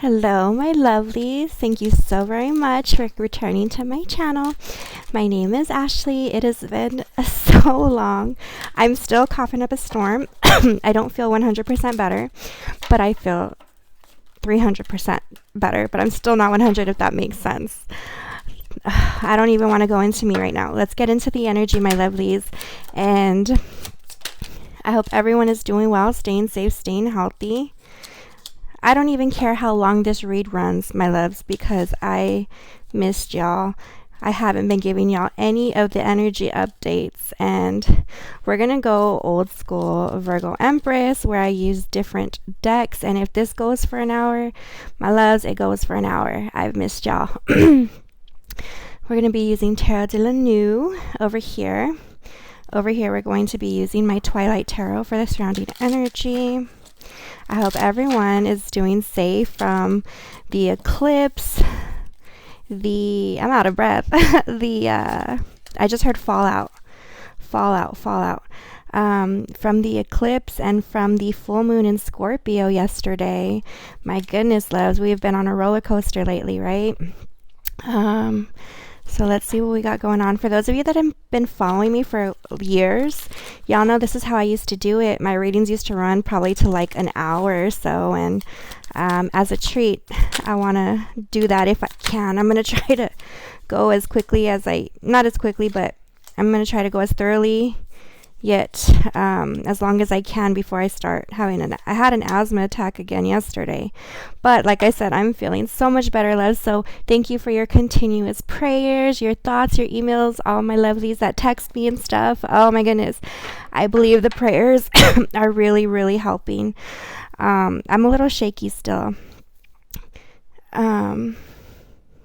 Hello, my lovelies. Thank you so very much for returning to my channel. My name is Ashley. It has been so long. I'm still coughing up a storm. I don't feel 100% better, but I feel 300% better, but I'm still not 100 if that makes sense. I don't even want to go into me right now. Let's get into the energy, my lovelies. And I hope everyone is doing well, staying safe, staying healthy. I don't even care how long this read runs, my loves, because I missed y'all. I haven't been giving y'all any of the energy updates, and we're going to go old school Virgo Empress, where I use different decks, and if this goes for an hour, my loves, it goes for an hour. I've missed y'all. We're going to be using Tarot de la Nuit over here. Over here, we're going to be using my Twilight Tarot for the surrounding energy. I hope everyone is doing safe from the eclipse, I'm out of breath, I just heard fallout, from the eclipse and from the full moon in Scorpio yesterday. My goodness, loves, we have been on a roller coaster lately, right? So let's see what we got going on. For those of you that have been following me for years, y'all know this is how I used to do it. My readings used to run probably to like an hour or so. And as a treat, I want to do that if I can. I'm going to try to go as quickly as not as quickly, but I'm going to try to go as thoroughly yet as long as I can before I start having I had an asthma attack again yesterday, but like I said, I'm feeling so much better, love. So thank you for your continuous prayers, your thoughts, your emails, all my lovelies that text me and stuff. Oh my goodness, I believe the prayers are really helping. I'm a little shaky still.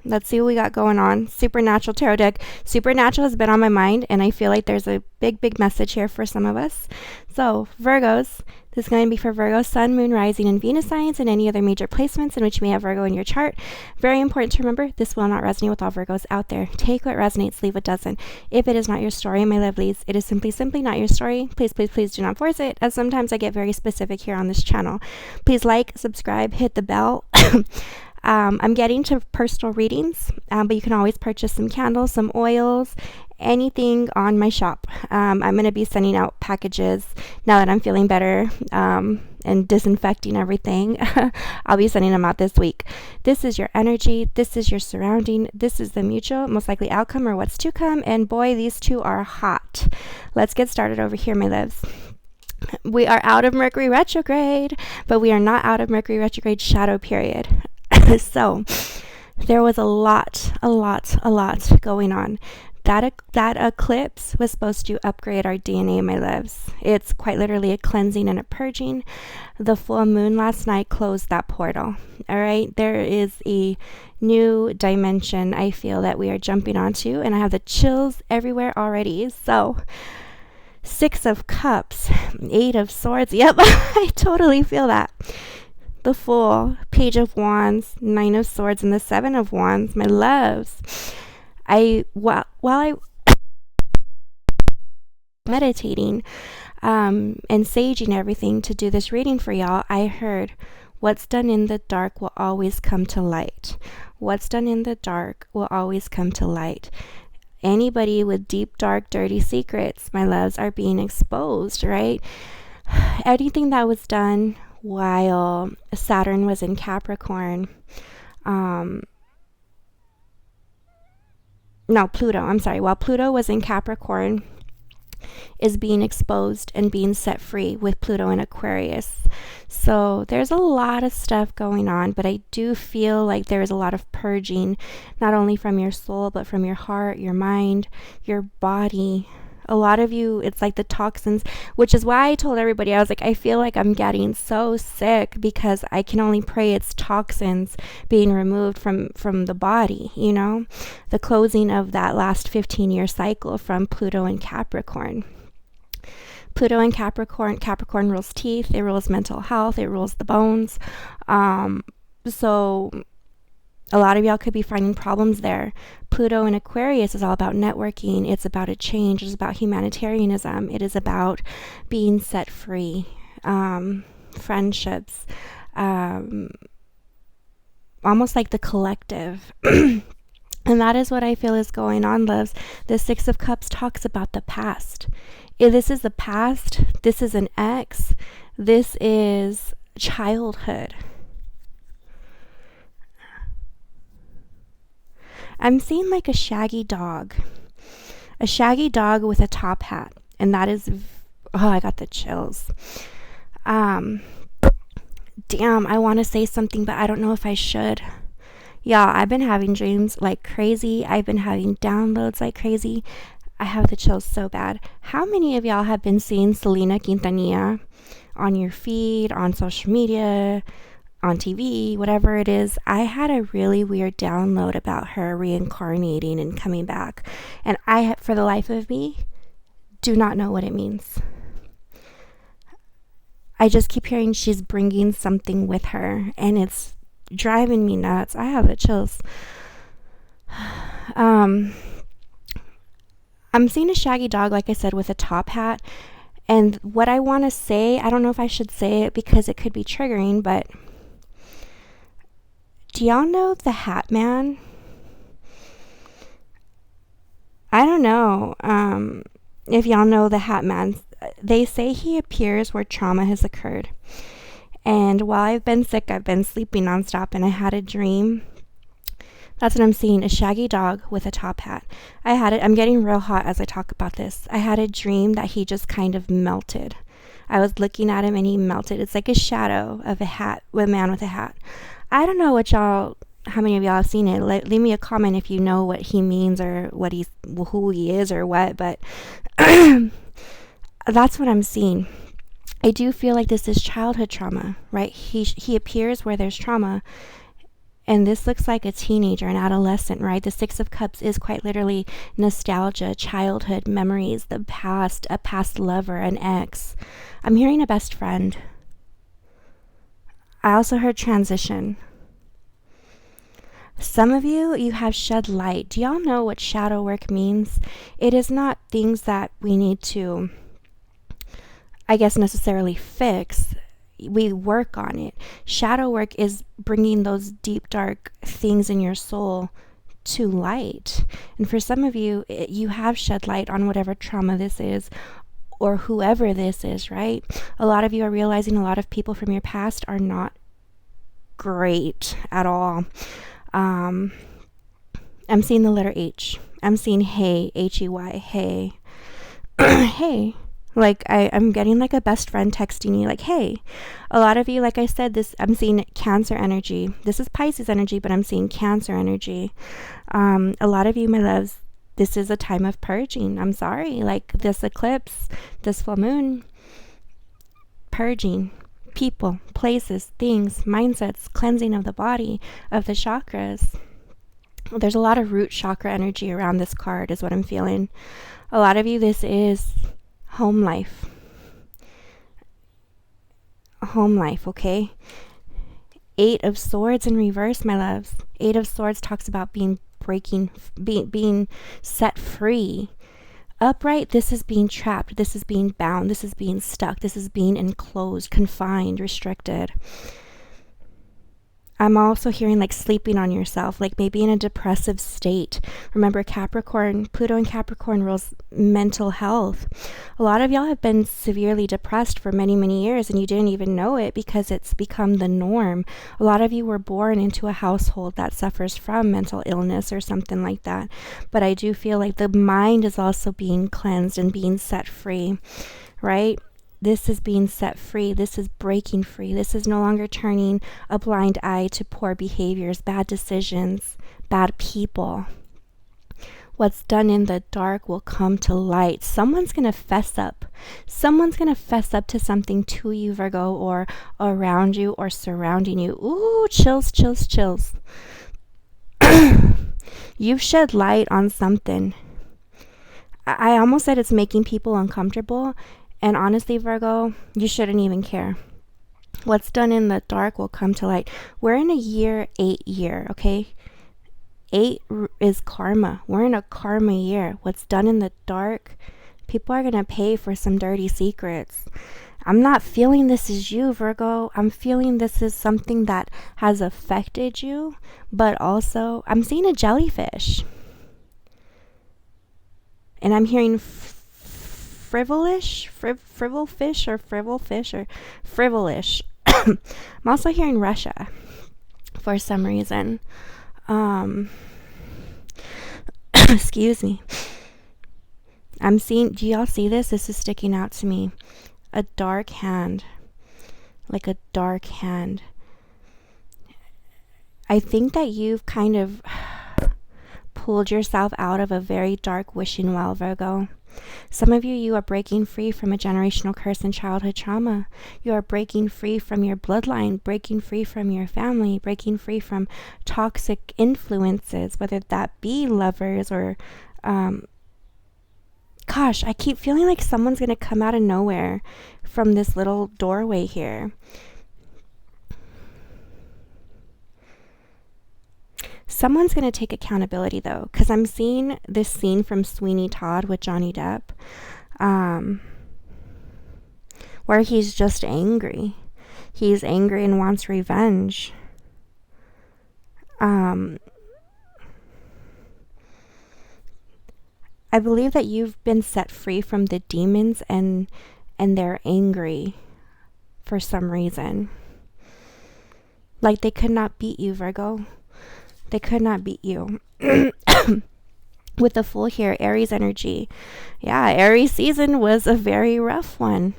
Let's see what we got going on. Supernatural tarot deck. Supernatural has been on my mind, and I feel like there's a big message here for some of us. So, Virgos, this is going to be for Virgo, Sun, Moon, Rising, and Venus signs, and any other major placements in which you may have Virgo in your chart. Very important to remember, this will not resonate with all Virgos out there. Take what resonates, leave what doesn't. If it is not your story, my lovelies, it is simply not your story. Please do not force it, as sometimes I get very specific here on this channel. Please like, subscribe, hit the bell. I'm getting to personal readings, but you can always purchase some candles, some oils, anything on my shop. I'm going to be sending out packages now that I'm feeling better and disinfecting everything. I'll be sending them out this week. This is your energy. This is your surrounding. This is the mutual, most likely outcome or what's to come. And boy, these two are hot. Let's get started over here, my loves. We are out of Mercury retrograde, but we are not out of Mercury retrograde shadow period. So there was a lot going on. That eclipse was supposed to upgrade our DNA, my loves. It's quite literally a cleansing and a purging. The full moon last night closed that portal. All right, there is a new dimension I feel that we are jumping onto, and I have the chills everywhere already. So 6 of Cups, 8 of Swords. Yep, I totally feel that. The Fool, Page of Wands, 9 of Swords, and the 7 of Wands, my loves. While I meditating and saging everything to do this reading for y'all, I heard, what's done in the dark will always come to light. What's done in the dark will always come to light. Anybody with deep, dark, dirty secrets, my loves, are being exposed, right? Anything that was done while Saturn was in Capricorn, while Pluto was in Capricorn, is being exposed and being set free with Pluto in Aquarius. So there's a lot of stuff going on, but I do feel like there is a lot of purging, not only from your soul, but from your heart, your mind, your body. A lot of you, it's like the toxins, which is why I told everybody, I was like, I feel like I'm getting so sick because I can only pray it's toxins being removed from the body, you know, the closing of that last 15-year cycle from Pluto and Capricorn. Pluto and Capricorn rules teeth, it rules mental health, it rules the bones. So a lot of y'all could be finding problems there. Pluto in Aquarius is all about networking. It's about a change. It's about humanitarianism. It is about being set free. Friendships. almost like the collective. And that is what I feel is going on, loves. The Six of Cups talks about the past. If this is the past, this is an ex, this is childhood. I'm seeing like a shaggy dog. A shaggy dog with a top hat. And that is, oh, I got the chills. Damn, I want to say something, but I don't know if I should. Yeah, I've been having dreams like crazy. I've been having downloads like crazy. I have the chills so bad. How many of y'all have been seeing Selena Quintanilla on your feed, on social media, on TV, whatever it is? I had a really weird download about her reincarnating and coming back. And I, for the life of me, do not know what it means. I just keep hearing she's bringing something with her, and it's driving me nuts. I have the chills. I'm seeing a shaggy dog, like I said, with a top hat. And what I want to say, I don't know if I should say it because it could be triggering, but do y'all know the Hat Man? I don't know if y'all know the Hat Man. They say he appears where trauma has occurred. And while I've been sick, I've been sleeping nonstop, and I had a dream. That's what I'm seeing, a shaggy dog with a top hat. I'm getting real hot as I talk about this. I had a dream that he just kind of melted. I was looking at him and he melted. It's like a shadow of a man with a hat. I don't know how many of y'all have seen it. Leave me a comment if you know what he means or who he is or what, but that's what I'm seeing. I do feel like this is childhood trauma, right? He appears where there's trauma, and this looks like a teenager, an adolescent, right? The Six of Cups is quite literally nostalgia, childhood memories, the past, a past lover, an ex. I'm hearing a best friend. I also heard transition. Some of you have shed light. Do y'all know what shadow work means? It is not things that we need to, I guess, necessarily fix. We work on it. Shadow work is bringing those deep, dark things in your soul to light. And for some of you, you have shed light on whatever trauma this is, or whoever this is, right? A lot of you are realizing a lot of people from your past are not great at all. I'm seeing the letter H. I'm seeing hey, H-E-Y, hey. Hey. Like, I'm getting like a best friend texting you like, hey. A lot of you, like I said, I'm seeing Cancer energy. This is Pisces energy, but I'm seeing Cancer energy. A lot of you, my loves, this is a time of purging. I'm sorry. Like this eclipse, this full moon, purging. People, places, things, mindsets, cleansing of the body, of the chakras. There's a lot of root chakra energy around this card is what I'm feeling. A lot of you, this is home life. Home life, okay? 8 of Swords in reverse, my loves. 8 of Swords talks about being set free. Upright, this is being trapped. This is being bound. This is being stuck. This is being enclosed, confined, restricted. I'm also hearing like sleeping on yourself, like maybe in a depressive state. Remember, Capricorn, Pluto and Capricorn rules mental health. A lot of y'all have been severely depressed for many, many years, and you didn't even know it because it's become the norm. A lot of you were born into a household that suffers from mental illness or something like that. But I do feel like the mind is also being cleansed and being set free, right? This is being set free. This is breaking free. This is no longer turning a blind eye to poor behaviors, bad decisions, bad people. What's done in the dark will come to light. Someone's going to fess up. Someone's going to fess up to something to you, Virgo, or around you or surrounding you. Ooh, chills, chills, chills. You've shed light on something. I almost said it's making people uncomfortable. And honestly, Virgo, you shouldn't even care. What's done in the dark will come to light. We're in a year 8 year, okay? 8 is karma. We're in a karma year. What's done in the dark, people are going to pay for some dirty secrets. I'm not feeling this is you, Virgo. I'm feeling this is something that has affected you, but also I'm seeing a jellyfish. And I'm hearing frivolish, frivol fish or frivolish. I'm also hearing Russia for some reason. Excuse me. I'm seeing, do y'all see this? This is sticking out to me. A dark hand. Like a dark hand. I think that you've kind of pulled yourself out of a very dark wishing well, Virgo. Some of you are breaking free from a generational curse and childhood trauma. You are breaking free from your bloodline, breaking free from your family, breaking free from toxic influences, whether that be lovers or, gosh, I keep feeling like someone's going to come out of nowhere from this little doorway here. Someone's going to take accountability, though, because I'm seeing this scene from Sweeney Todd with Johnny Depp, where he's just angry. He's angry and wants revenge. I believe that you've been set free from the demons and they're angry for some reason. Like they could not beat you, Virgo. They could not beat you. With the Fool here, Aries energy. Yeah, Aries season was a very rough one.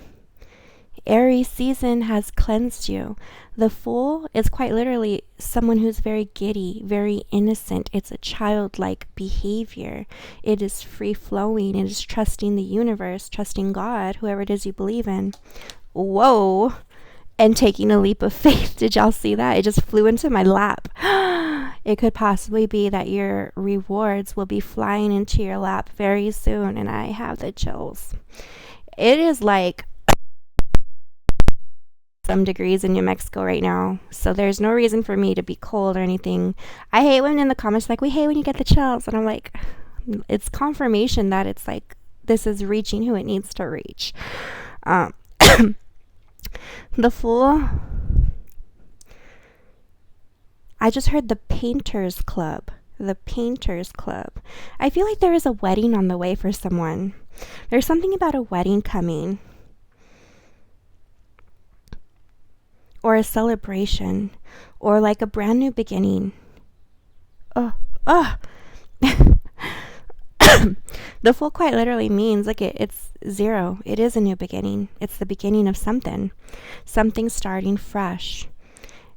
Aries season has cleansed you. The Fool is quite literally someone who's very giddy, very innocent. It's a childlike behavior. It is free-flowing. It is trusting the universe, trusting God, whoever it is you believe in. Whoa. And taking a leap of faith. Did y'all see that? It just flew into my lap. It could possibly be that your rewards will be flying into your lap very soon, and I have the chills. It is like some degrees in New Mexico right now, so there's no reason for me to be cold or anything. I hate when in the comments like, we hate when you get the chills, and I'm like, it's confirmation that it's like this is reaching who it needs to reach. The Fool. I just heard the Painters Club. The Painters Club. I feel like there is a wedding on the way for someone. There's something about a wedding coming. Or a celebration. Or like a brand new beginning. The Fool quite literally means like it's zero. It is a new beginning. It's the beginning of something. Something starting fresh.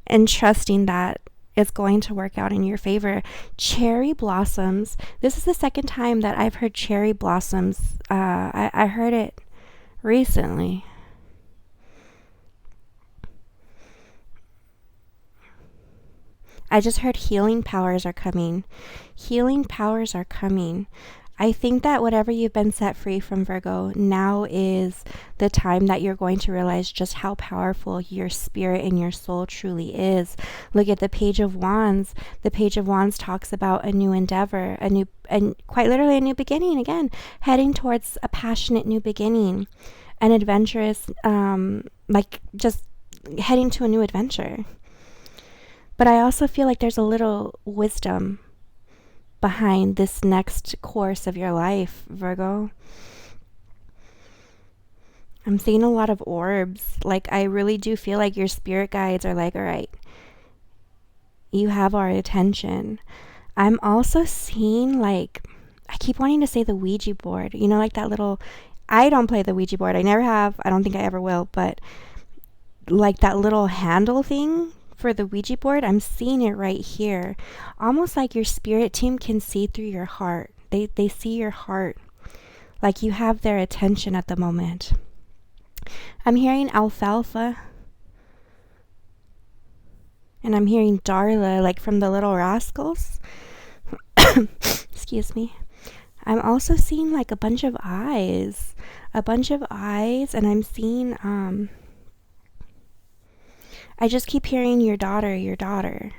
And trusting that it's going to work out in your favor. Cherry blossoms. This is the second time that I've heard cherry blossoms. I heard it recently. I just heard healing powers are coming. Healing powers are coming. I think that whatever you've been set free from, Virgo, now is the time that you're going to realize just how powerful your spirit and your soul truly is. Look at the Page of Wands. The Page of Wands talks about a new endeavor, and quite literally a new beginning again, heading towards a passionate new beginning, an adventurous, like just heading to a new adventure. But I also feel like there's a little wisdom behind this next course of your life, Virgo. I'm seeing a lot of orbs. Like, I really do feel like your spirit guides are like, all right, you have our attention. I'm also seeing, like, I keep wanting to say the Ouija board. You know, like that little, I don't play the Ouija board. I never have. I don't think I ever will. But like that little handle thing for the Ouija board, I'm seeing it right here. Almost like your spirit team can see through your heart. They see your heart. Like you have their attention at the moment. I'm hearing alfalfa. And I'm hearing Darla, like from the Little Rascals. Excuse me. I'm also seeing like a bunch of eyes. A bunch of eyes. And I'm seeing, I just keep hearing your daughter.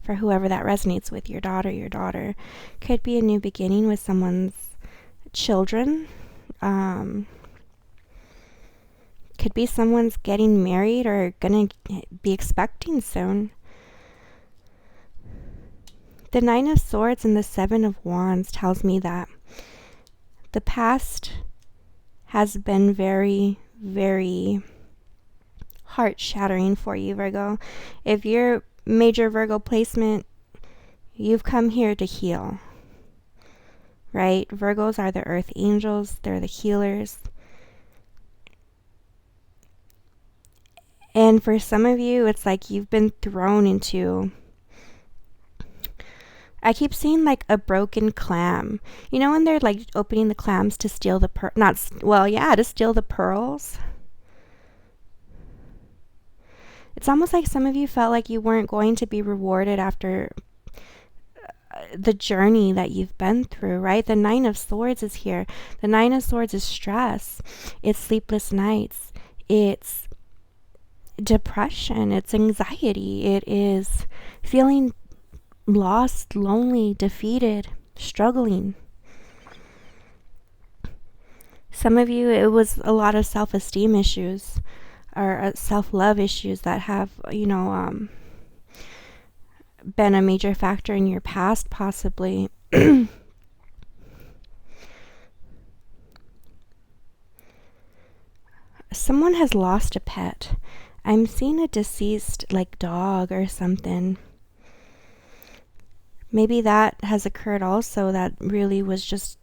For whoever that resonates with, your daughter. Could be a new beginning with someone's children. Could could be someone's getting married or gonna be expecting soon. The Nine of Swords and the Seven of Wands tells me that the past has been very, very heart-shattering for you, Virgo. If you're major Virgo placement, you've come here to heal, right? Virgos are the earth angels. They're the healers. And for some of you, it's like you've been thrown into, I keep seeing like a broken clam. You know when they're like opening the clams to steal the to steal the pearls? It's almost like some of you felt like you weren't going to be rewarded after the journey that you've been through, right? The Nine of Swords is here. The Nine of Swords is stress. It's sleepless nights. It's depression. It's anxiety. It is feeling lost, lonely, defeated, struggling. Some of you, it was a lot of self-esteem issues or self-love issues that have, been a major factor in your past, possibly. Someone has lost a pet. I'm seeing a deceased, like, dog or something. Maybe that has occurred also. That really was just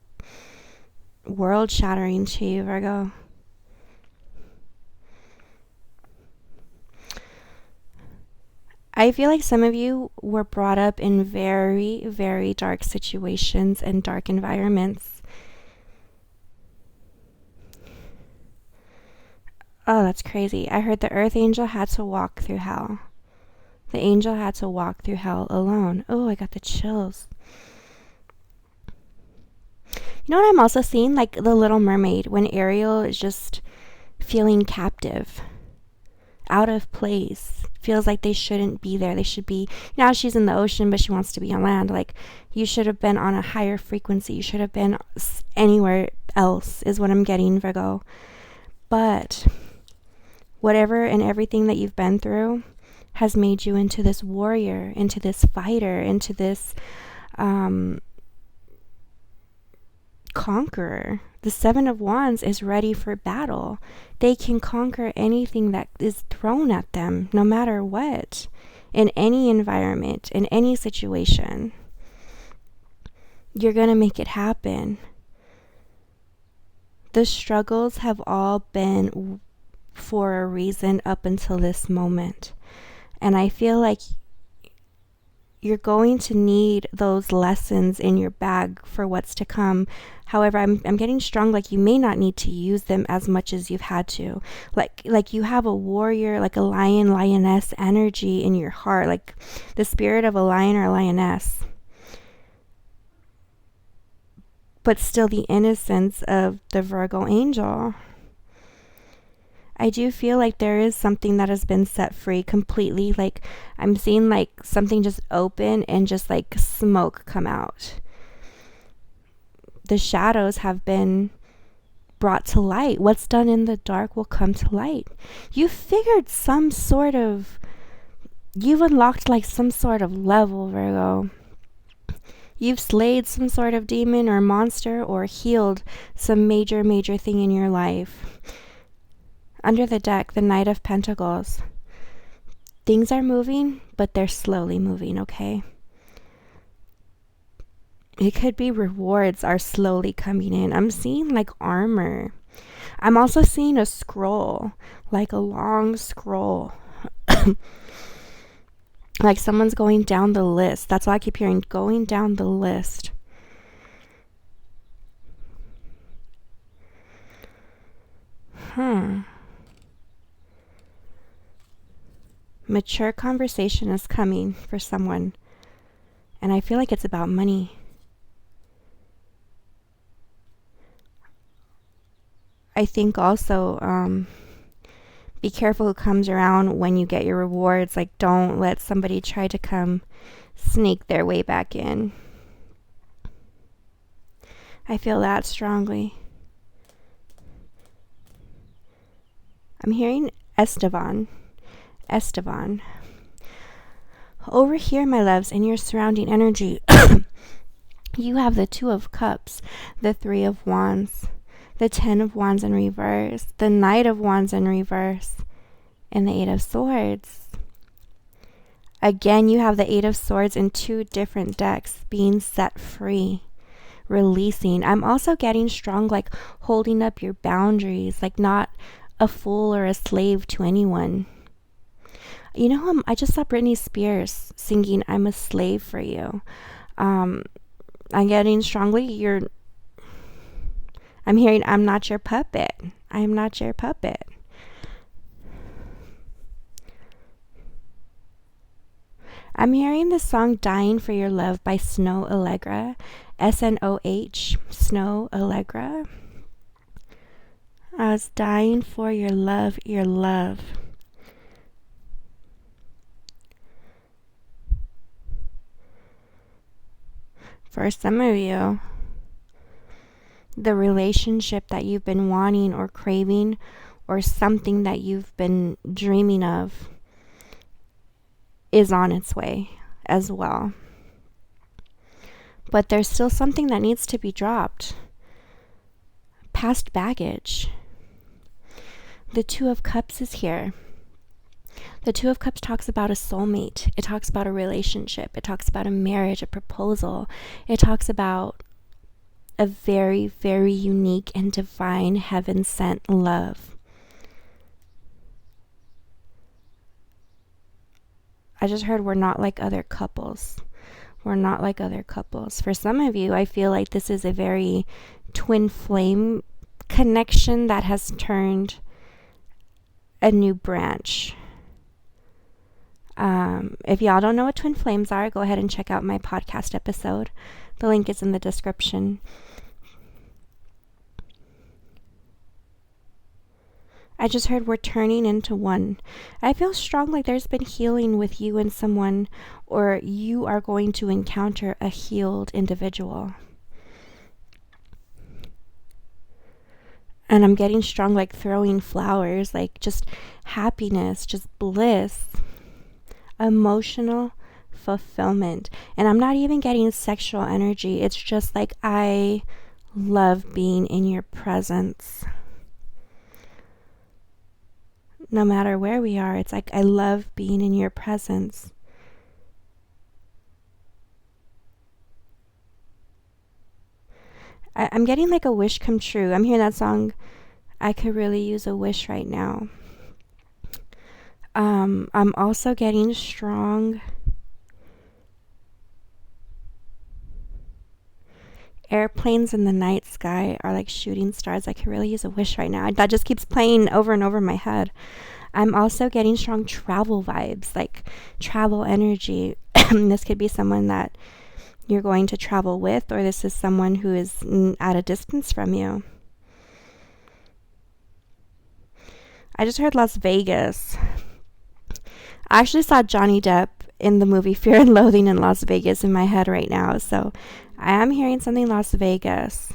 world-shattering to you, Virgo. I feel like some of you were brought up in very, very dark situations and dark environments. Oh, that's crazy. I heard the earth angel had to walk through hell. The angel had to walk through hell alone. Oh, I got the chills. You know what I'm also seeing? Like the Little Mermaid, when Ariel is just feeling captive, out of place, feels like they shouldn't be there. They should be, now she's in the ocean, but she wants to be on land. Like, you should have been on a higher frequency. You should have been anywhere else, is what I'm getting, Virgo. But whatever and everything that you've been through has made you into this warrior, into this fighter, into this conqueror. The Seven of Wands is ready for battle. They can conquer anything that is thrown at them, no matter what, in any environment, in any situation. You're going to make it happen. The struggles have all been for a reason up until this moment. And I feel like you're going to need those lessons in your bag for what's to come. However, I'm getting strong, like you may not need to use them as much as you've had to. Like you have a warrior, like a lion, lioness energy in your heart, like the spirit of a lion or a lioness. But still the innocence of the Virgo angel. I do feel like there is something that has been set free completely. Like I'm seeing like something just open and just like smoke come out. The shadows have been brought to light. What's done in the dark will come to light. You figured you've unlocked like some sort of level, Virgo. You've slayed some sort of demon or monster or healed some major thing in your life. Under the deck, the Knight of Pentacles. Things are moving, but they're slowly moving, okay? It could be rewards are slowly coming in. I'm seeing like armor. I'm also seeing a scroll, like a long scroll. Like someone's going down the list. That's why I keep hearing going down the list. Mature conversation is coming for someone. And I feel like it's about money. I think also, be careful who comes around when you get your rewards. Like, don't let somebody try to come sneak their way back in. I feel that strongly. I'm hearing Esteban. Esteban. Over here, my loves, in your surrounding energy, you have the Two of Cups, the Three of Wands, the Ten of Wands in reverse, the Knight of Wands in reverse, and the Eight of Swords. Again, you have the Eight of Swords in two different decks, being set free, releasing. I'm also getting strong, like holding up your boundaries, like not a fool or a slave to anyone. You know, I just saw Britney Spears singing "I'm a Slave for You." I'm getting strongly, I'm hearing, "I'm not your puppet. I'm not your puppet." I'm hearing the song "Dying for Your Love" by Snow Allegra. SNOH, Snow Allegra. I was dying for your love, your love. For some of you, the relationship that you've been wanting or craving, or something that you've been dreaming of, is on its way as well. But there's still something that needs to be dropped. Past baggage. The Two of Cups is here. The Two of Cups talks about a soulmate. It talks about a relationship. It talks about a marriage, a proposal. It talks about a very, very unique and divine heaven-sent love. I just heard we're not like other couples. We're not like other couples. For some of you, I feel like this is a very twin flame connection that has turned a new branch. If y'all don't know what twin flames are, go ahead and check out my podcast episode. The link is in the description. I just heard we're turning into one. I feel strong, like there's been healing with you and someone, or you are going to encounter a healed individual. And I'm getting strong, like throwing flowers, like just happiness, just bliss, emotional fulfillment. And I'm not even getting sexual energy. It's just like, I love being in your presence. No matter where we are, it's like, I love being in your presence. I'm getting like a wish come true. I'm hearing that song, "I Could Really Use a Wish" right now. I'm also getting strong airplanes in the night sky are like shooting stars. I could really use a wish right now. That just keeps playing over and over in my head. I'm also getting strong travel vibes, like travel energy. This could be someone that you're going to travel with, or this is someone who is at a distance from you. I just heard Las Vegas. I actually saw Johnny Depp in the movie Fear and Loathing in Las Vegas in my head right now, so I am hearing something Las Vegas.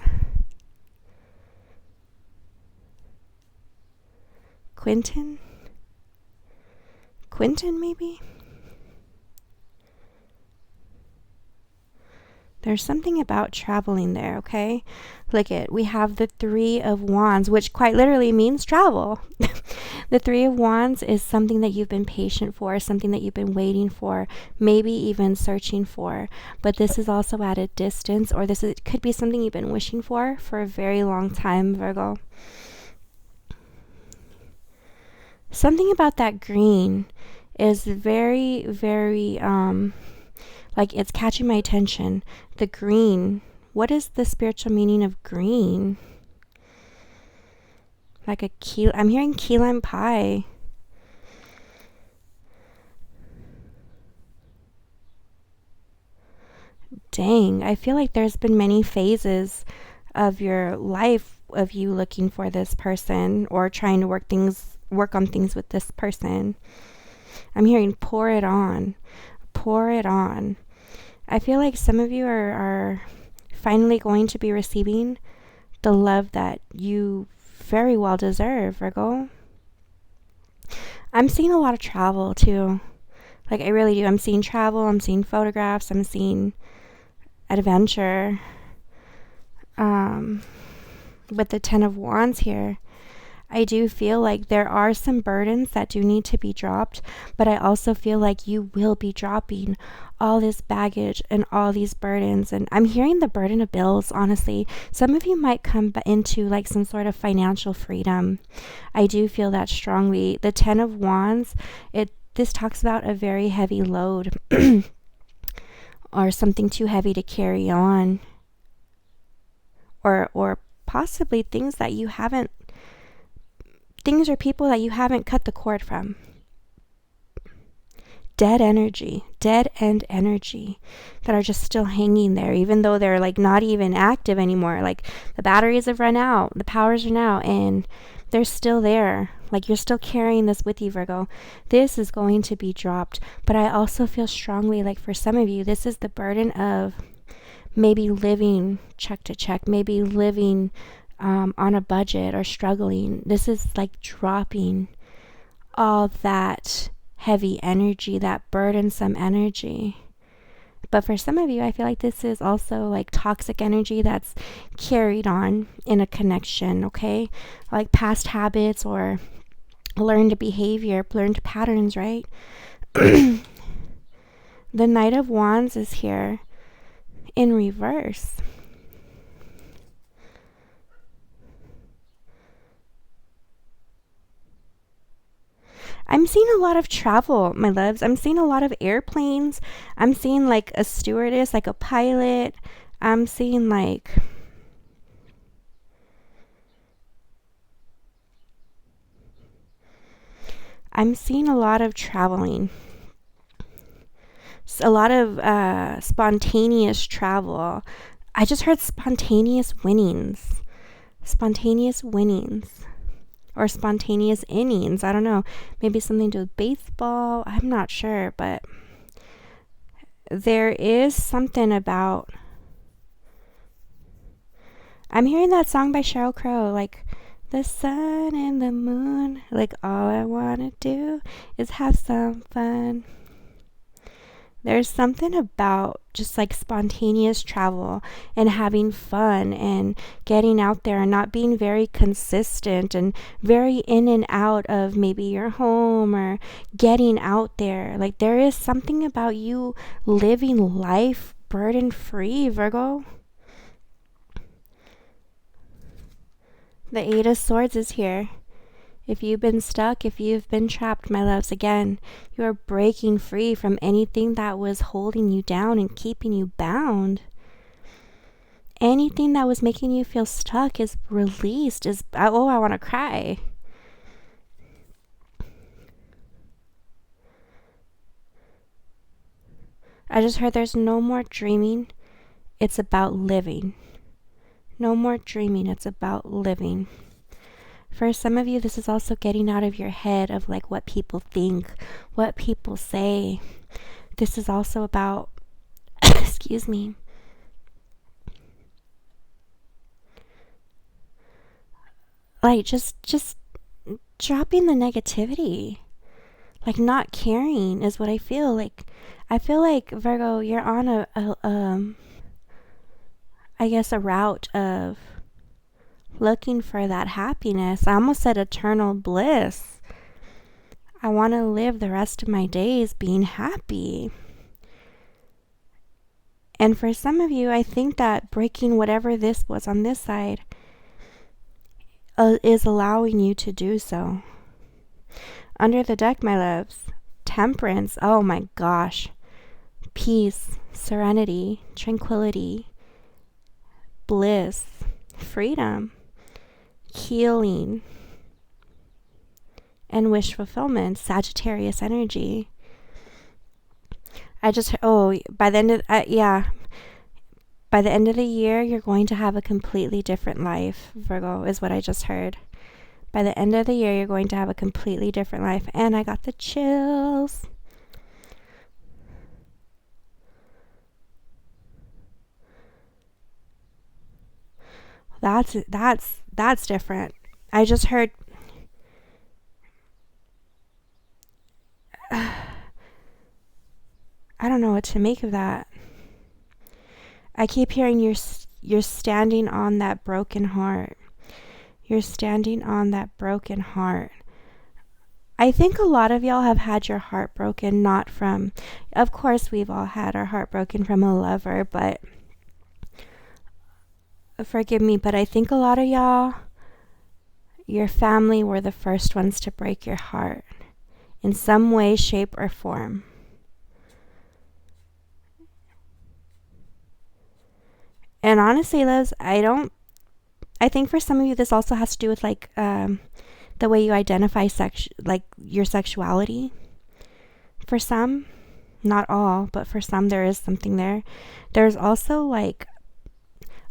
Quentin, maybe? There's something about traveling there, okay? Look it, we have the Three of Wands, which quite literally means travel. The Three of Wands is something that you've been patient for, something that you've been waiting for, maybe even searching for. But this is also at a distance, or it could be something you've been wishing for a very long time, Virgo. Something about that green is very, very, like it's catching my attention. The green. What is the spiritual meaning of green? Like I'm hearing key lime pie. Dang, I feel like there's been many phases of your life of you looking for this person or trying to work on things with this person. I'm hearing pour it on. Pour it on. I feel like some of you are finally going to be receiving the love that you very well deserve, Virgo. I'm seeing a lot of travel too. Like, I really do. I'm seeing travel, I'm seeing photographs, I'm seeing adventure. With the Ten of Wands here, I do feel like there are some burdens that do need to be dropped, but I also feel like you will be dropping all this baggage and all these burdens. And I'm hearing the burden of bills, honestly. Some of you might come into like some sort of financial freedom. I do feel that strongly. The Ten of Wands, this talks about a very heavy load or something too heavy to carry on, or possibly things or people that you haven't cut the cord from. Dead end energy that are just still hanging there, even though they're like not even active anymore. Like, the batteries have run out, the powers are out, and they're still there. Like, you're still carrying this with you, Virgo. This is going to be dropped. But I also feel strongly like for some of you, this is the burden of maybe living check to check, maybe living on a budget or struggling. This is like dropping all that heavy energy, that burdensome energy. But for some of you, I feel like this is also like toxic energy that's carried on in a connection, okay? Like past habits or learned behavior, learned patterns, right? The Knight of Wands is here in reverse. I'm seeing a lot of travel, my loves. I'm seeing a lot of airplanes. I'm seeing like a stewardess, like a pilot. I'm seeing like a lot of traveling. A lot of spontaneous travel. I just heard spontaneous winnings. Spontaneous winnings. Or spontaneous innings. I don't know. Maybe something to do with baseball. I'm not sure, but there is something about... I'm hearing that song by Sheryl Crow, like, the sun and the moon, like, all I want to do is have some fun. There's something about just like spontaneous travel and having fun and getting out there and not being very consistent and very in and out of maybe your home or getting out there. Like, there is something about you living life burden free, Virgo. The Eight of Swords is here. If you've been stuck, if you've been trapped, my loves, again, you are breaking free from anything that was holding you down and keeping you bound. Anything that was making you feel stuck is released. I want to cry. I just heard there's no more dreaming. It's about living. No more dreaming. It's about living. For some of you, this is also getting out of your head of like what people think, what people say. This is also about, excuse me, like just dropping the negativity. Like, not caring is what I feel like. I feel like, Virgo, you're on I guess a route of looking for that happiness. I almost said eternal bliss. I want to live the rest of my days being happy. And for some of you, I think that breaking whatever this was on this side is allowing you to do so. Under the deck, my loves, Temperance. Oh my gosh. Peace, serenity, tranquility, bliss, freedom, healing, and wish fulfillment. Sagittarius energy. By the end of by the end of the year, you're going to have a completely different life, Virgo, is what I just heard. By the end of the year, you're going to have a completely different life. And I got the chills. That's different. I just heard don't know what to make of that. I keep hearing you're standing on that broken heart. You're standing on that broken heart. I think a lot of y'all have had your heart broken, not from, of course we've all had our heart broken from a lover, but forgive me, but I think a lot of y'all, your family were the first ones to break your heart in some way, shape, or form. And honestly, Liz, I think for some of you this also has to do with like the way you identify like your sexuality. For some, not all, but for some there is something there. There's also like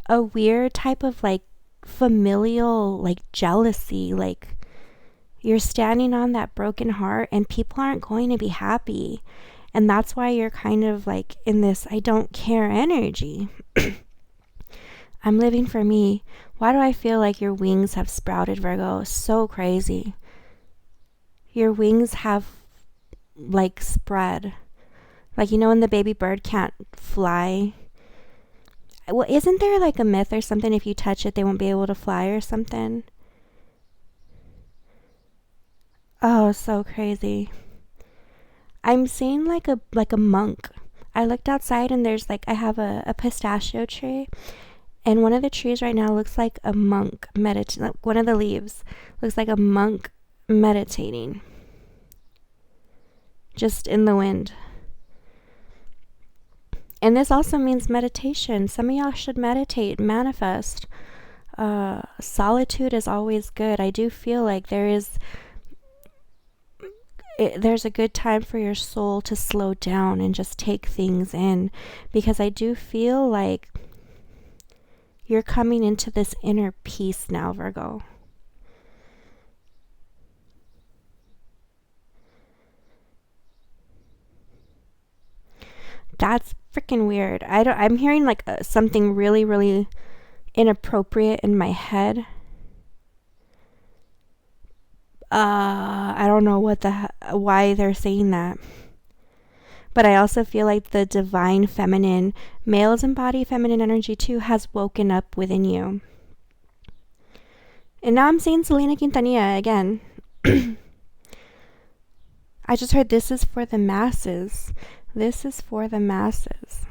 a weird type of like familial like jealousy, like you're standing on that broken heart and people aren't going to be happy, and that's why you're kind of like in this I don't care energy. I'm living for me. Why do I feel like your wings have sprouted, Virgo? So crazy. Your wings have like spread, like, you know, when the baby bird can't fly. Well, isn't there like a myth or something, if you touch it they won't be able to fly or something? Oh, so crazy. I'm seeing like a monk. I looked outside and there's like, I have a pistachio tree, and one of the trees right now looks like a monk meditating. One of the leaves looks like a monk meditating, just in the wind. And this also means meditation. Some of y'all should meditate, manifest. Solitude is always good. I do feel like there's a good time for your soul to slow down and just take things in, because I do feel like you're coming into this inner peace now, Virgo. That's freaking weird. I'm hearing like something really, really inappropriate in my head. I don't know why they're saying that. But I also feel like the divine feminine, males embody feminine energy too, has woken up within you. And now I'm seeing Selena Quintanilla again. I just heard this is for the masses. This is for the masses.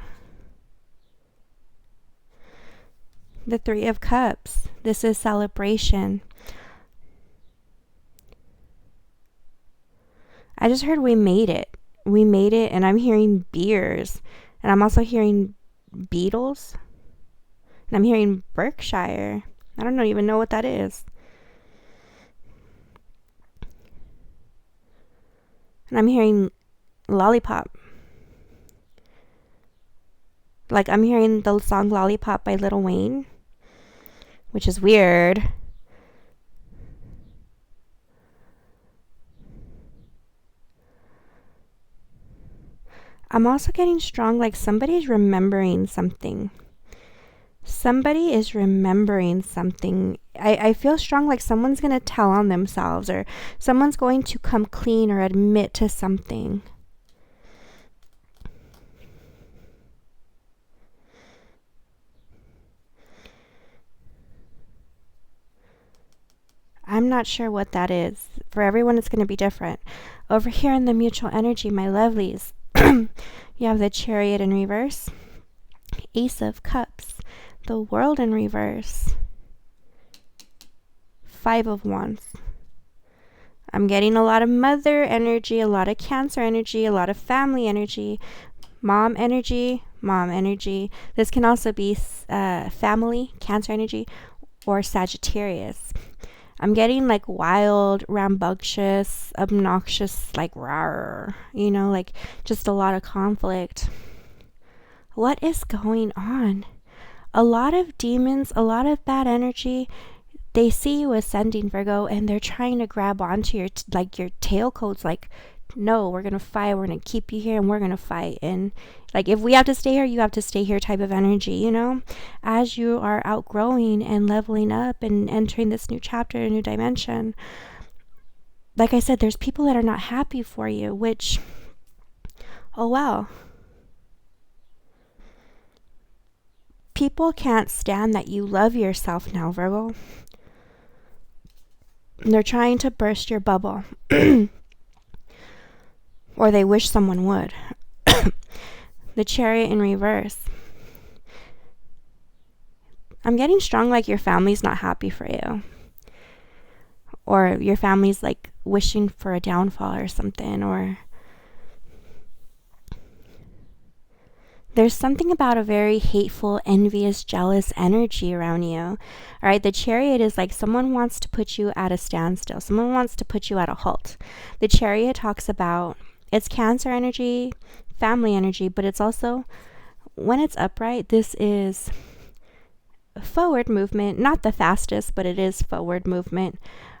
The Three of Cups. This is celebration. I just heard we made it. We made it, and I'm hearing beers. And I'm also hearing Beatles. And I'm hearing Berkshire. I don't even know what that is. And I'm hearing Lollipop. Like, I'm hearing the song Lollipop by Lil Wayne, which is weird. I'm also getting strong, like somebody's remembering something. Somebody is remembering something. I feel strong, like someone's going to tell on themselves, or someone's going to come clean or admit to something. I'm not sure what that is. For everyone, it's going to be different. Over here in the mutual energy, my lovelies, you have the Chariot in reverse, Ace of Cups, the World in reverse, Five of Wands. I'm getting a lot of mother energy, a lot of Cancer energy, a lot of family energy, mom energy, mom energy. This can also be family, Cancer energy, or Sagittarius. I'm getting like wild, rambunctious, obnoxious, like rawr, you know, like just a lot of conflict. What is going on? A lot of demons, a lot of bad energy. They see you ascending, Virgo, and they're trying to grab onto your your tailcoats, like, no, we're gonna fight, we're gonna keep you here, and we're gonna fight. And like, if we have to stay here, you have to stay here type of energy, you know? As you are outgrowing and leveling up and entering this new chapter, a new dimension, like I said, there's people that are not happy for you, which, oh well, People can't stand that you love yourself now, Virgo. They're trying to burst your bubble. Or they wish someone would. The Chariot in reverse. I'm getting strong like your family's not happy for you. Or your family's like wishing for a downfall or something. Or there's something about a very hateful, envious, jealous energy around you. All right, the Chariot is like someone wants to put you at a standstill. Someone wants to put you at a halt. The Chariot talks about, it's Cancer energy, family energy, but it's also, when it's upright, this is forward movement. Not the fastest, but it is forward movement.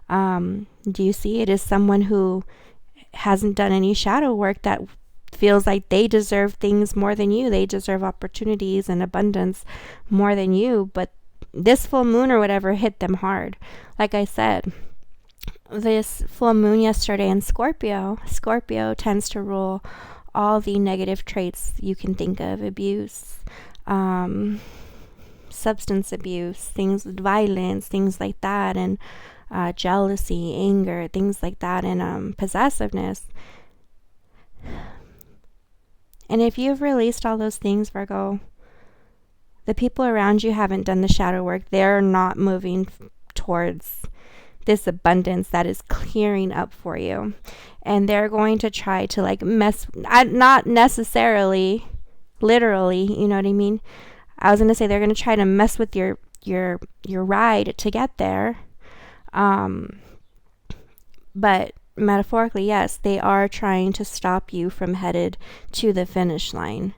Do you see? It is someone who hasn't done any shadow work, that feels like they deserve things more than you. They deserve opportunities and abundance more than you. But this full moon or whatever hit them hard. Like I said, this full moon yesterday in Scorpio tends to rule all the negative traits you can think of. Abuse, substance abuse, things, violence, things like that, and jealousy, anger, things like that, and possessiveness. And if you've released all those things, Virgo, the people around you haven't done the shadow work. They're not moving towards this abundance that is clearing up for you. And they're going to try to like mess, not necessarily, literally, you know what I mean? I was going to say they're going to try to mess with your ride to get there. But metaphorically, yes, they are trying to stop you from headed to the finish line.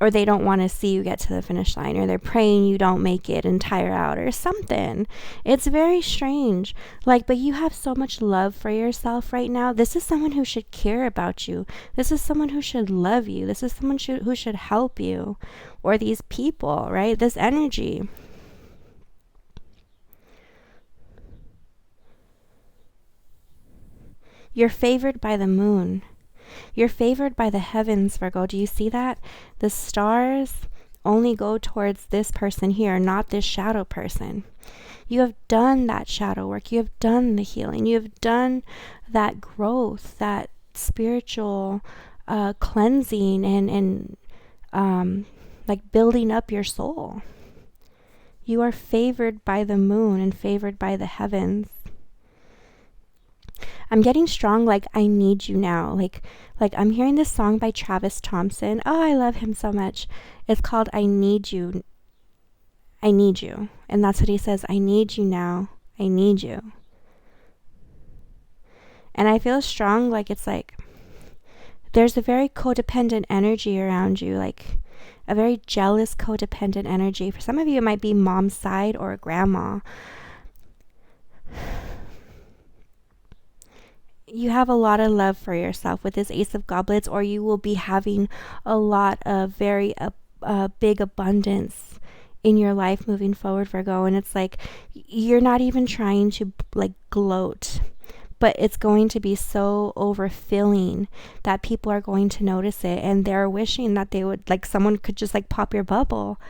Or they don't want to see you get to the finish line, or they're praying you don't make it and tire out or something. It's very strange. Like, but you have so much love for yourself right now. This is someone who should care about you. This is someone who should love you. This is someone who should help you. Or these people, right? This energy. You're favored by the moon. You're favored by the heavens, Virgo. Do you see that? The stars only go towards this person here, not this shadow person. You have done that shadow work. You have done the healing. You have done that growth, that spiritual cleansing and like building up your soul. You are favored by the moon and favored by the heavens. I'm getting strong like I need you now. Like I'm hearing this song by Travis Thompson. Oh, I love him so much. It's called I Need You. I need you. And that's what he says. I need you now. I need you. And I feel strong like it's like there's a very codependent energy around you, like a very jealous codependent energy. For some of you, it might be mom's side or grandma. You have a lot of love for yourself with this Ace of Goblets, or you will be having a lot of very big abundance in your life moving forward, Virgo. And it's like you're not even trying to like gloat, but it's going to be so overfilling that people are going to notice it, and they're wishing that they would, like, someone could just like pop your bubble.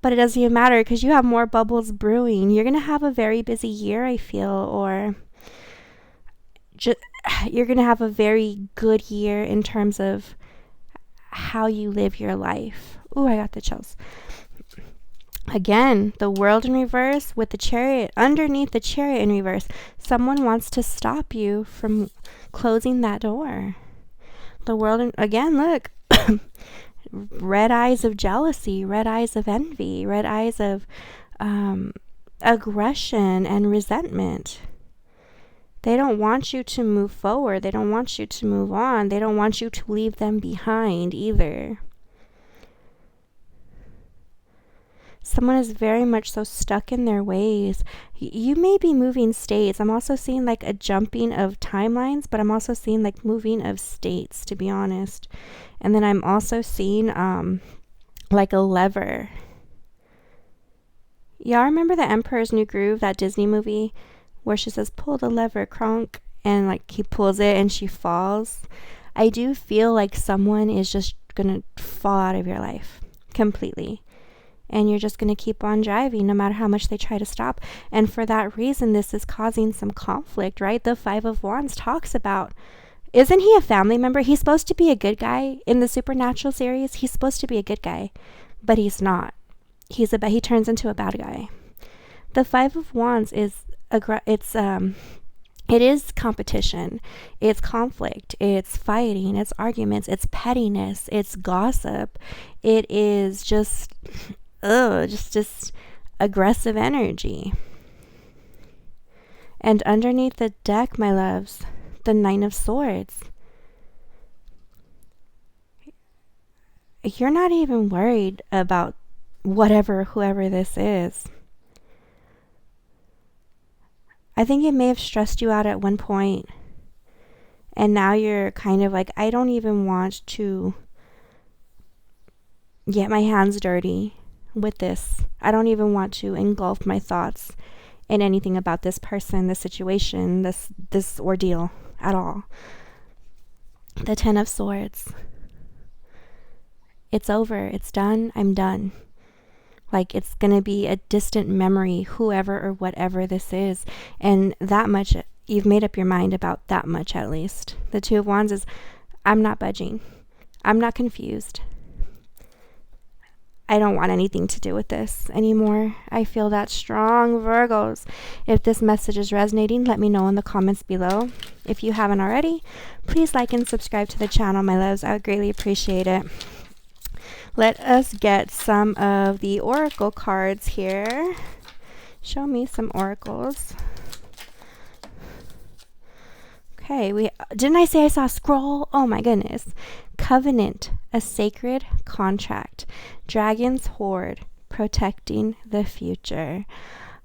But it doesn't even matter because you have more bubbles brewing. You're going to have a very busy year, I feel, or you're going to have a very good year in terms of how you live your life. Ooh, I got the chills. Again, the World in reverse with the Chariot. Underneath the Chariot in reverse, someone wants to stop you from closing that door. The World, again, look. Red eyes of jealousy, red eyes of envy, red eyes of aggression and resentment. They don't want you to move forward. They don't want you to move on. They don't want you to leave them behind either. Someone is very much so stuck in their ways. You may be moving states. I'm also seeing like a jumping of timelines, but I'm also seeing like moving of states, to be honest. And then I'm also seeing like a lever. Y'all remember the Emperor's New Groove, that Disney movie where she says, pull the lever, cronk, and like he pulls it and she falls? I do feel like someone is just gonna fall out of your life completely. and you're just going to keep on driving no matter how much they try to stop. And for that reason, this is causing some conflict, right? The Five of Wands talks about, isn't he a family member? He's supposed to be a good guy in the Supernatural series. He's supposed to be a good guy, but he's not. He turns into a bad guy. The Five of Wands is it is competition, it's conflict, it's fighting, it's arguments, it's pettiness, it's gossip, it is just aggressive energy. And underneath the deck, my loves, the Nine of Swords. You're not even worried about whoever this is. I think it may have stressed you out at one point, and now you're kind of like, I don't even want to get my hands dirty with this. I don't even want to engulf my thoughts in anything about this person, this situation, this ordeal at all. The Ten of Swords. It's over. It's done. I'm done. Like, it's going to be a distant memory, whoever or whatever this is. And that much, you've made up your mind about that much at least. The Two of Wands is, I'm not budging. I'm not confused. I don't want anything to do with this anymore. I feel that strong, Virgos. If this message is resonating, let me know in the comments below. If you haven't already, please like and subscribe to the channel, my loves. I would greatly appreciate it. Let us get some of the oracle cards here. Show me some oracles. Okay, didn't I say I saw a scroll? Oh my goodness. Covenant, a sacred contract. Dragon's hoard, protecting the future.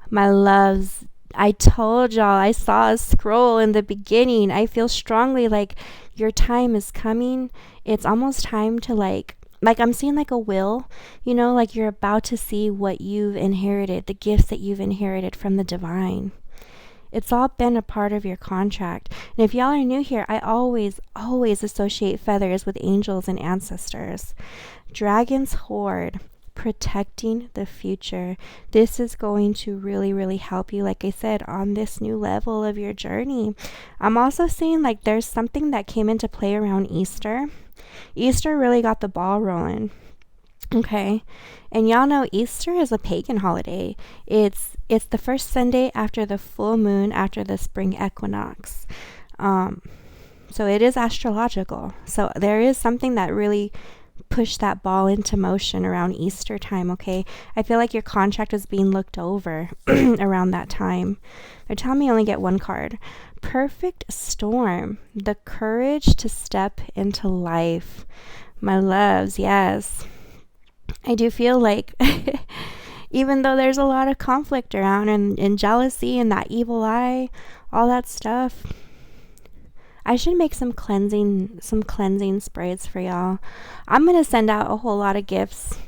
My loves, I told y'all I saw a scroll in the beginning. I feel strongly like your time is coming. It's almost time to like I'm seeing like a will, you know, like you're about to see what you've inherited, the gifts that you've inherited from the divine. It's all been a part of your contract. And if y'all are new here, I always associate feathers with angels and ancestors. Dragon's hoard, protecting the future. This is going to really, really help you, like I said, on this new level of your journey. I'm also seeing like there's something that came into play around Easter. Easter really got the ball rolling. Okay, and y'all know Easter is a pagan holiday. It's the first Sunday after the full moon, after the spring equinox. So it is astrological. So there is something that really pushed that ball into motion around Easter time. Okay, I feel like your contract was being looked over around that time. They're telling me only get one card. Perfect storm, the courage to step into life. My loves, yes. I do feel like even though there's a lot of conflict around and jealousy and that evil eye, all that stuff, I should make some cleansing sprays for y'all. I'm going to send out a whole lot of gifts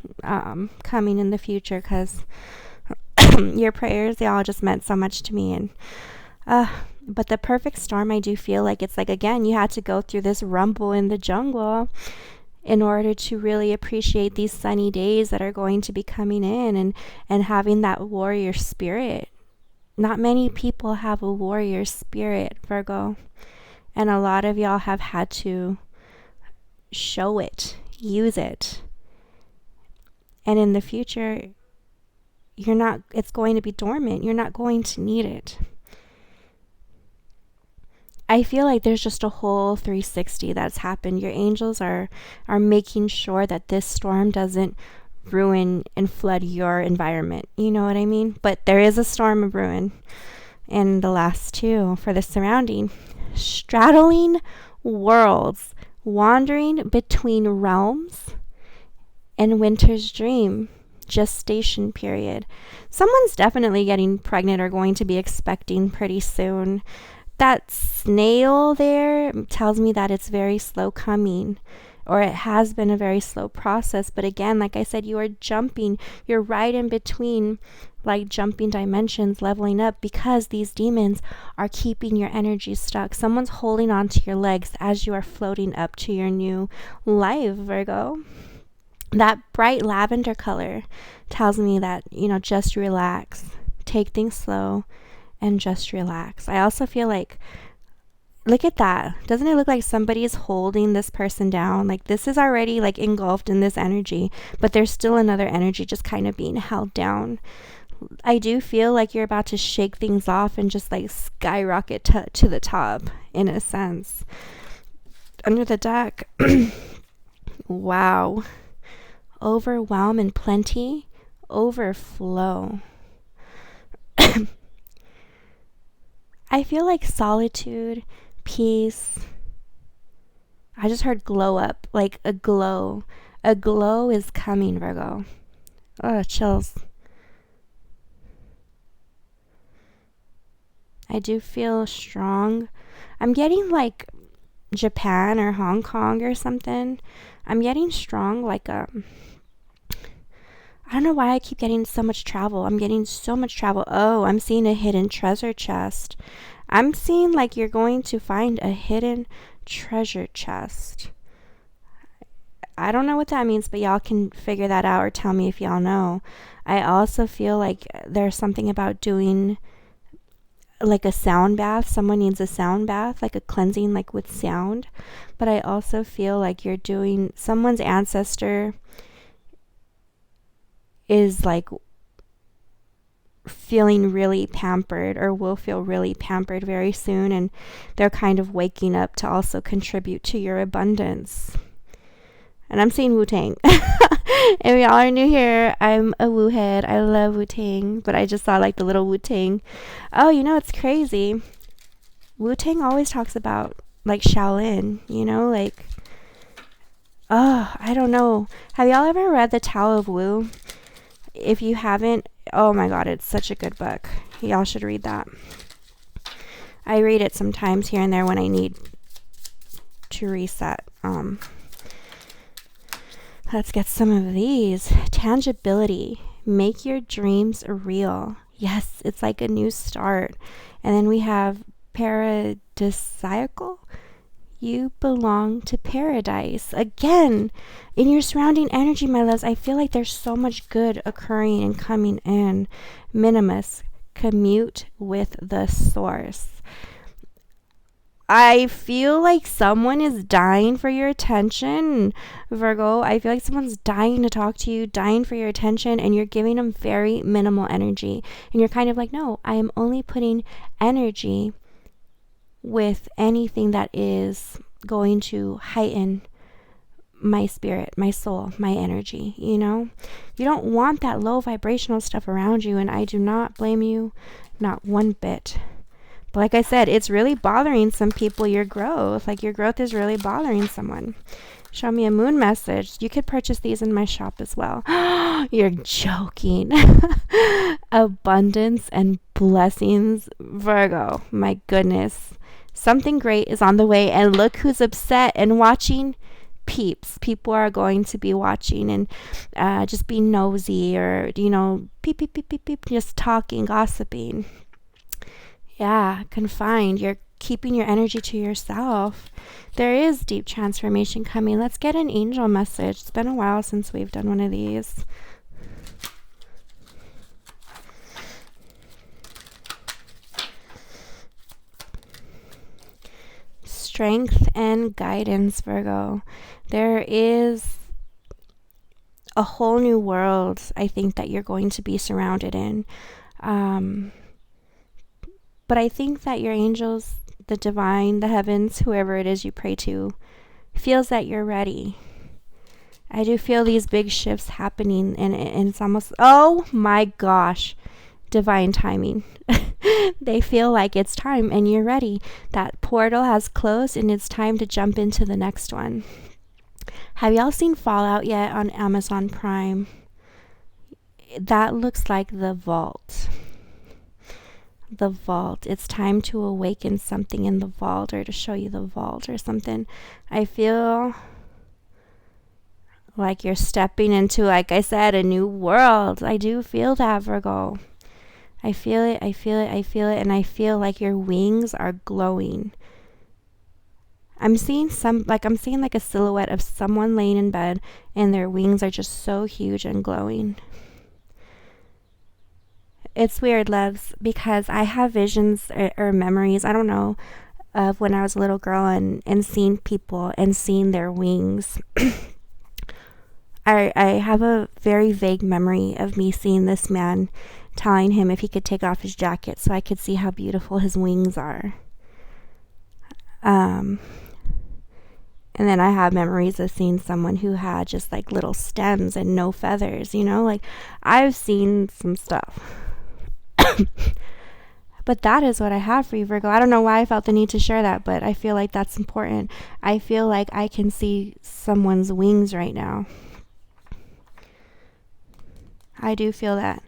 coming in the future because your prayers, they all just meant so much to me. And but the perfect storm, I do feel like it's like, again, you had to go through this rumble in the jungle in order to really appreciate these sunny days that are going to be coming in and having that warrior spirit. Not many people have a warrior spirit, Virgo. And a lot of y'all have had to show it, use it. And in the future, it's going to be dormant. You're not going to need it. I feel like there's just a whole 360 that's happened. Your angels are making sure that this storm doesn't ruin and flood your environment. You know what I mean? But there is a storm of ruin. And the last two for the surrounding. Straddling worlds, wandering between realms, and winter's dream, gestation period. Someone's definitely getting pregnant or going to be expecting pretty soon. That snail there tells me that it's very slow coming, or it has been a very slow process. But again, like I said, you are jumping. You're right in between, like jumping dimensions, leveling up, because these demons are keeping your energy stuck. Someone's holding on to your legs as you are floating up to your new life, Virgo. That bright lavender color tells me that, just relax, take things slow, and just relax. I also feel like, look at that. Doesn't it look like somebody is holding this person down? Like this is already like engulfed in this energy, but there's still another energy just kind of being held down. I do feel like you're about to shake things off and just like skyrocket to the top, in a sense. Under the deck, wow. Overwhelm and plenty, overflow. I feel like solitude, peace. I just heard glow up, like a glow. A glow is coming, Virgo. Oh, chills. I do feel strong. I'm getting like Japan or Hong Kong or something. I'm getting strong like I don't know why I keep getting so much travel. I'm getting so much travel. Oh, I'm seeing a hidden treasure chest. I'm seeing like you're going to find a hidden treasure chest. I don't know what that means, but y'all can figure that out or tell me if y'all know. I also feel like there's something about doing like a sound bath. Someone needs a sound bath, like a cleansing like with sound. But I also feel like you're doing someone's ancestor is like feeling really pampered or will feel really pampered very soon, and they're kind of waking up to also contribute to your abundance. And I'm seeing Wu-Tang. If y'all are new here, I'm a Wu head. I love Wu-Tang, but I just saw like the little Wu-Tang. Oh, it's crazy. Wu-Tang always talks about like Shaolin, like, oh, I don't know. Have y'all ever read The Tao of Wu? If you haven't, oh my god, it's such a good book. Y'all should read that. I read it sometimes here and there when I need to reset. Let's get some of these. Tangibility. Make your dreams real. Yes, it's like a new start. And then we have paradisiacal. You belong to paradise. Again, in your surrounding energy, my loves, I feel like there's so much good occurring and coming in. Minimus, commute with the source. I feel like someone is dying for your attention, Virgo. I feel like someone's dying to talk to you, dying for your attention, and you're giving them very minimal energy. And you're kind of like, no, I am only putting energy with anything that is going to heighten my spirit, my soul, my energy, You don't want that low vibrational stuff around you, and I do not blame you, not one bit. But like I said, it's really bothering some people, your growth. Like your growth is really bothering someone. Show me a moon message. You could purchase these in my shop as well. You're joking. Abundance and blessings, Virgo. My goodness. Something great is on the way, and look who's upset and watching. Peeps. People are going to be watching and just be nosy or, peep, peep, peep, peep, peep, just talking, gossiping. Yeah, confined. You're keeping your energy to yourself. There is deep transformation coming. Let's get an angel message. It's been a while since we've done one of these. Strength and guidance, Virgo. There is a whole new world, I think, that you're going to be surrounded in. But I think that your angels, the divine, the heavens, whoever it is you pray to, feels that you're ready. I do feel these big shifts happening, and it's almost, oh my gosh, divine timing. They feel like it's time and you're ready. That portal has closed and it's time to jump into the next one. Have y'all seen Fallout yet on Amazon Prime? That looks like the vault. The vault. It's time to awaken something in the vault, or to show you the vault or something. I feel like you're stepping into, like I said, a new world. I do feel that, Virgo. I feel it, I feel it, I feel it, and I feel like your wings are glowing. I'm seeing like a silhouette of someone laying in bed and their wings are just so huge and glowing. It's weird, loves, because I have visions or memories, I don't know, of when I was a little girl and seeing people and seeing their wings. I have a very vague memory of me seeing this man telling him if he could take off his jacket so I could see how beautiful his wings are. And then I have memories of seeing someone who had just like little stems and no feathers, like I've seen some stuff. But that is what I have for you, Virgo. I don't know why I felt the need to share that, but I feel like that's important. I feel like I can see someone's wings right now. I do feel that.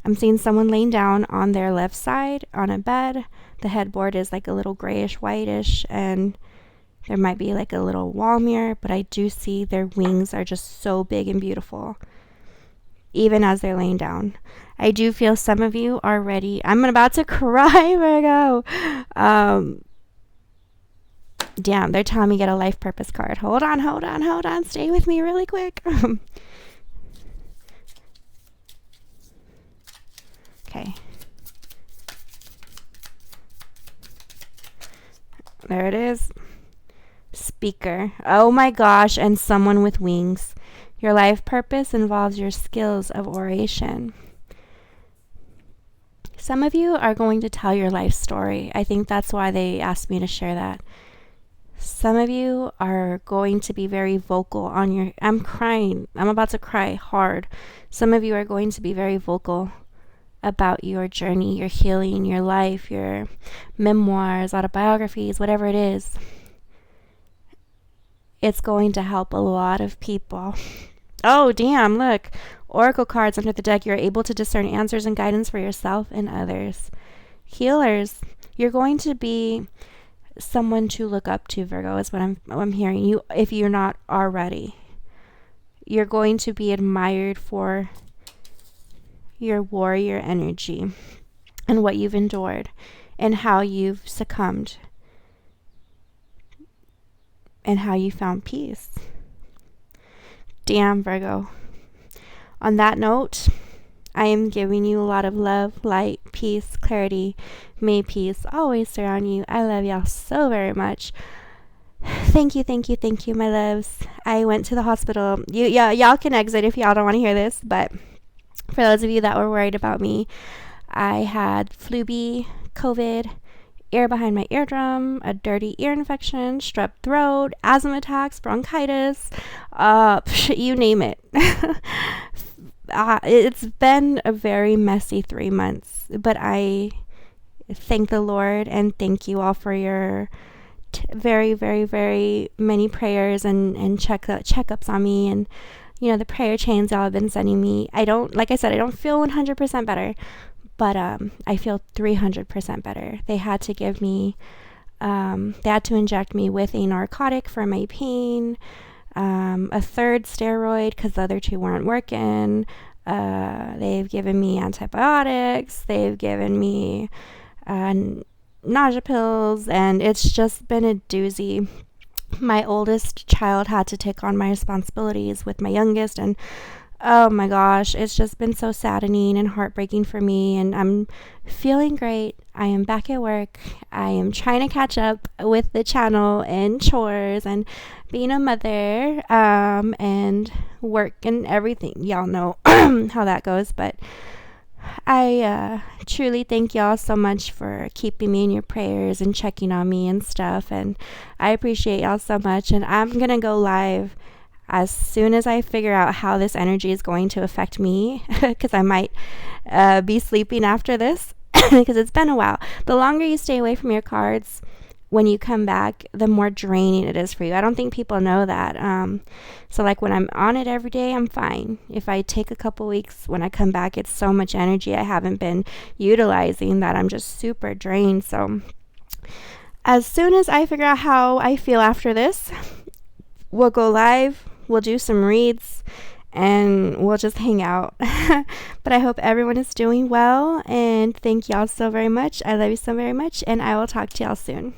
I'm seeing someone laying down on their left side on a bed. The headboard is like a little grayish, whitish, and there might be like a little wall mirror, but I do see their wings are just so big and beautiful, even as they're laying down. I do feel some of you are ready. I'm about to cry, Virgo. Damn, they're telling me get a life purpose card. Hold on. Stay with me really quick. Okay. There it is. Speaker. Oh my gosh, and someone with wings. Your life purpose involves your skills of oration. Some of you are going to tell your life story. I think that's why they asked me to share that. Some of you are going to be very vocal on your... I'm crying. I'm about to cry hard. Some of you are going to be very vocal about your journey, your healing, your life, your memoirs, autobiographies, whatever it is. It's going to help a lot of people. Oh, damn, look. Oracle cards under the deck. You're able to discern answers and guidance for yourself and others. Healers. You're going to be someone to look up to, Virgo, is what I'm hearing. You, if you're not already. You're going to be admired for your warrior energy and what you've endured and how you've succumbed and how you found peace. Damn, Virgo. On that note, I am giving you a lot of love, light, peace, clarity. May peace always surround you. I love y'all so very much. Thank you, my loves. I went to the hospital. Y'all can exit if y'all don't want to hear this, but for those of you that were worried about me, I had flu B, COVID, ear behind my eardrum, a dirty ear infection, strep throat, asthma attacks, bronchitis, you name it. It's been a very messy 3 months, but I thank the Lord and thank you all for your very, very, very many prayers and checkups on me, and the prayer chains y'all have been sending me. Like I said, I don't feel 100% better, but I feel 300% better. They had to give me, they had to inject me with a narcotic for my pain, a third steroid because the other two weren't working. They've given me antibiotics. They've given me nausea pills, and it's just been a doozy. My oldest child had to take on my responsibilities with my youngest, and oh my gosh, it's just been so saddening and heartbreaking for me, and I'm feeling great. I am back at work. I am trying to catch up with the channel and chores and being a mother, and work and everything. Y'all know how that goes, but I truly thank y'all so much for keeping me in your prayers and checking on me and stuff, and I appreciate y'all so much. And I'm gonna go live as soon as I figure out how this energy is going to affect me, because I might be sleeping after this because it's been a while. The longer you stay away from your cards, when you come back, the more draining it is for you. I don't think people know that. So like when I'm on it every day, I'm fine. If I take a couple weeks, when I come back, it's so much energy I haven't been utilizing that I'm just super drained. So as soon as I figure out how I feel after this, we'll go live, we'll do some reads, and we'll just hang out. But I hope everyone is doing well, and thank y'all so very much. I love you so very much, and I will talk to y'all soon.